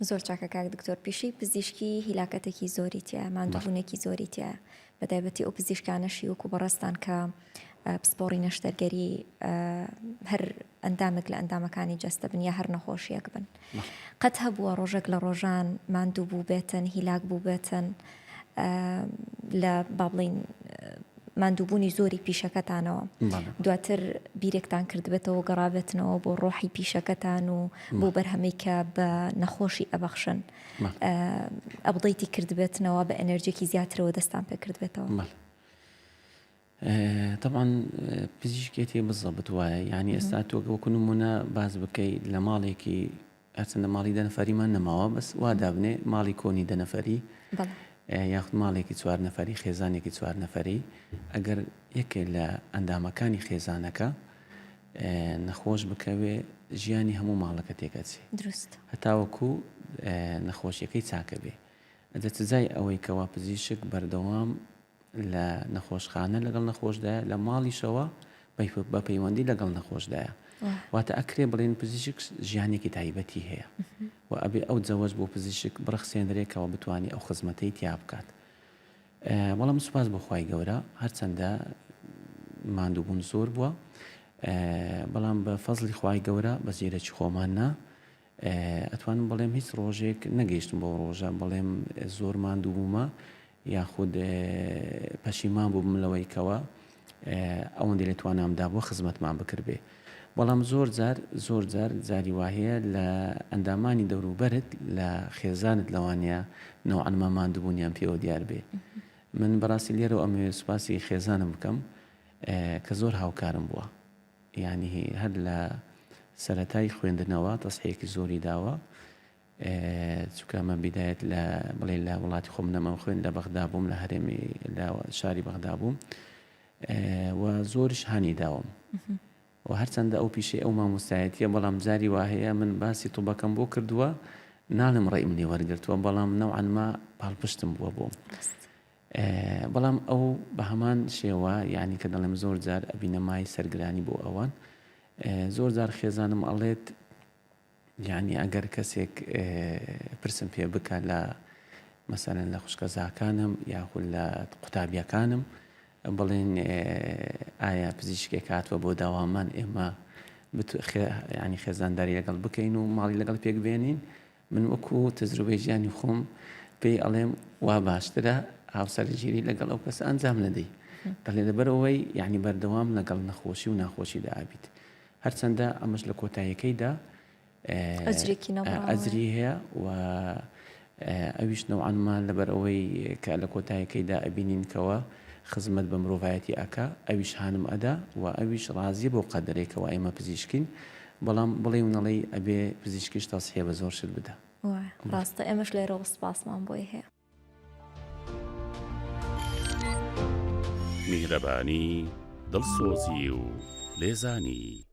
زۆر چاکە کاک دکتۆر پیشەی پزیشکی هیلاکەتێکی زۆری تایە ماندووبوونێکی زۆری تایە بەتایبەتی ئەو پزیشکانەشی وەکو بەڕستان کە پسپۆڕی نەشتەرگەری هەر ئەندامێک لە ئەندامەکانی جەستە بن یا هەر نەخۆشیەک بن قەت هەبووە ڕۆژێک لە ڕۆژان ماندوو بوو بێتن هیلاک بوو بێتن لە با بڵین ماندووبوونی زۆری پیشەکەتانەوە دواتر بیرێکتان کردبێتەوە گەڕابێتنەوە بۆ ڕۆحی پیشەکەتان و بۆ بەرهەمەی کە بە نەخۆشی ئەبەخشن ئەبدەیتی کردبێتنەوە بە ئەنەرژێکی زیاترەوە دەستان پێ کردبێتەوە. طبعا پزیشکێتی بزەبت وایە یعنی ئێستا تۆ وەکو نمونە باز بکەیت لە ماڵێکی هەرچەندە ماڵی دەنەفەریمان نەماوە بەس وا دابنێ ماڵی کۆنی دەنەفەری یاخود ماڵێکی 4 نەفەری خێزانێکی 4 نەفەری ئەگەر یەکێ لە ئەندامەکانی خێزانەکە نەخۆش بکەوێ ژیانی هەموو ماڵەکە تێکەچێ دروست هەتاوەکو نەخۆشیەکەی چاکە بێ ئەدەتە جای ئەوەی کەوا پزیشک بەردەوام لە نەخۆشخانە لەگەڵ نەخۆشدایە لە ماڵیشەوە بە پەیوەندی لەگەڵ نەخۆشدایە واتە ئەکرێ بڵێن پزیشک ژیانێکی تایبەتی هەیە و ئەبێ ئەو جەوەش بۆ پزیشک بڕخسێنرێکەوە بتوانانی ئەو خزمەتەی تیا بکات. بەڵام سوپاس بۆ خوای گەورە هەرچەندە ماندووبوون زۆر بووە بەڵام بە فەزلی خوای گەورە بە زیرەکی خۆماننا ئەتوانم بڵێم هیچ ڕۆژێک نەگەیشتم بۆ ڕۆژە بڵێم زۆر ماندوو بوومە یاخود پەشیمان بووم لەوەی کەوە ئەوەندە لێتوانامدا بۆ خزمەتمان بکردبێ بەڵام زۆر جار جاری وایە لە ئەندامانی دەوروبەرت لە خێزانت لەوانەیە نەوعەنما ماندووبوونیان پێوە دیار بێ. من بەڕاستی لێرەوە ئەمێ سوپاسی خێزانم بکەم کە زۆر هاوکارم بووە یعنی هەر لە سەرەتای خوێندنەوە تەسحیەکی زۆری داوە چونکە من بیدایەت لە بڵێ لە وڵاتی خۆم نەمە خوێن لە بەغدا بووم لە هەرێمی لە شاری بەغدا بووم و زۆرش هانی داوم و هەرچەندە ئەو پیشەی ئەو مامۆستایەتیە بەڵام جاری واهەیە من باسی توبەکەم بۆ کردووە ناڵم ڕێی منی وەرگرتووە بەڵام نەوعەنما پاڵپشتم بووە بۆم بەڵام ئەو بە هەمان شێوە یعنی کە دەڵێم زۆر جار ئەبینە مای سەرگرانی بۆ ئەوان زۆر جار خێزانم ئەڵێت یعنی ئەگەر کەسێک پرسم پێ بکە لە مەسەلەن لە خوشکەزاکانم یاخود لە قوتابیەکانم بڵێن ئایا پزیشکێک هاتووە بۆ داوامان ئێمە ینی خێزانداری لەگەڵ بکەین و ماڵی لەگەڵ پێک بێنین من وەکو تەجروبەی ژیانی خۆم پێی ئەڵێم وا باشترە هاوسەرگیری لەگەڵ ئەو کەس ئەنجام نەدەی دەڵێ لەبەرەوەی یعنی بەردەوام لەگەڵ نەخۆشی و ناخۆشی دابیت هەرچەندە ئەمەش لە کۆتاییەکەیدا ئەجری هەیە و ئەویش نەوعەنمان لەبەرەوەی کە لە کۆتاییەکەیدا ئەبینین کەوە خزمەت بە مرۆڤایەتی ئەکا ئەویش هانم ئەدا و ئەویش ڕازی بۆ قەدرێکەوە ئێمە پزیشکین بەڵام بڵێ و نەڵێ ئەبێ پزیشکیش تەسحیە بە زۆر شت بدە ڕاستە ئێمەش لێرەوە سپاسمان بۆی هەیە. میهرەبانی دڵسۆزی و لێزانی